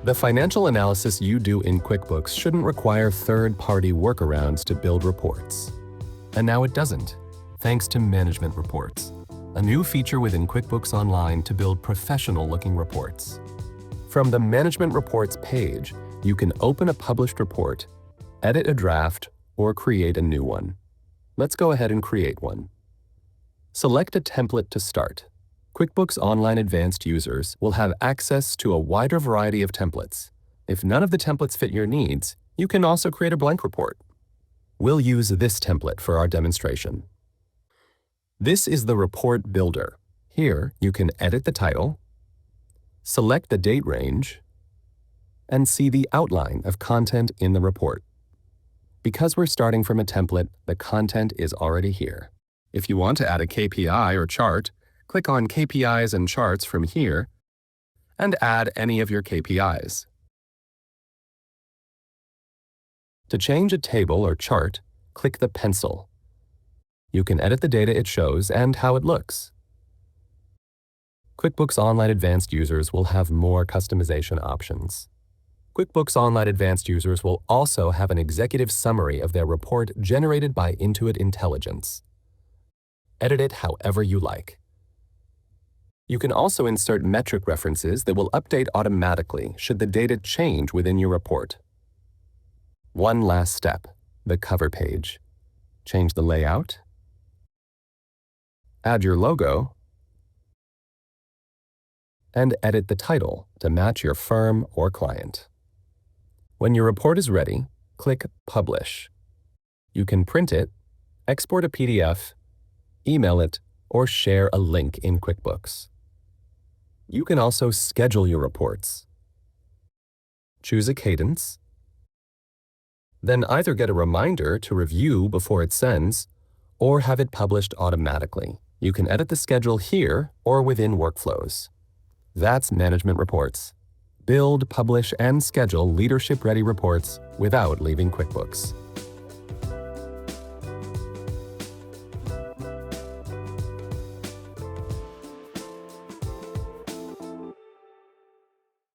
The financial analysis you do in QuickBooks shouldn't require third-party workarounds to build reports. And now it doesn't, thanks to Management Reports, a new feature within QuickBooks Online to build professional-looking reports. From the Management Reports page, you can open a published report, edit a draft, or create a new one. Let's go ahead and create one. Select a template to start. QuickBooks Online Advanced users will have access to a wider variety of templates. If none of the templates fit your needs, you can also create a blank report. We'll use this template for our demonstration. This is the report builder. Here, you can edit the title, select the date range, and see the outline of content in the report. Because we're starting from a template, the content is already here. If you want to add a KPI or chart, click on KPIs and charts from here and add any of your KPIs. To change a table or chart, click the pencil. You can edit the data it shows and how it looks. QuickBooks Online Advanced users will have more customization options. QuickBooks Online Advanced users will also have an executive summary of their report generated by Intuit Intelligence. Edit it however you like. You can also insert metric references that will update automatically should the data change within your report. One last step, the cover page. Change the layout, add your logo, and edit the title to match your firm or client. When your report is ready, click Publish. You can print it, export a PDF, email it, or share a link in QuickBooks. You can also schedule your reports. Choose a cadence, then either get a reminder to review before it sends, or have it published automatically. You can edit the schedule here or within workflows. That's Management Reports. Build, publish, and schedule leadership-ready reports without leaving QuickBooks.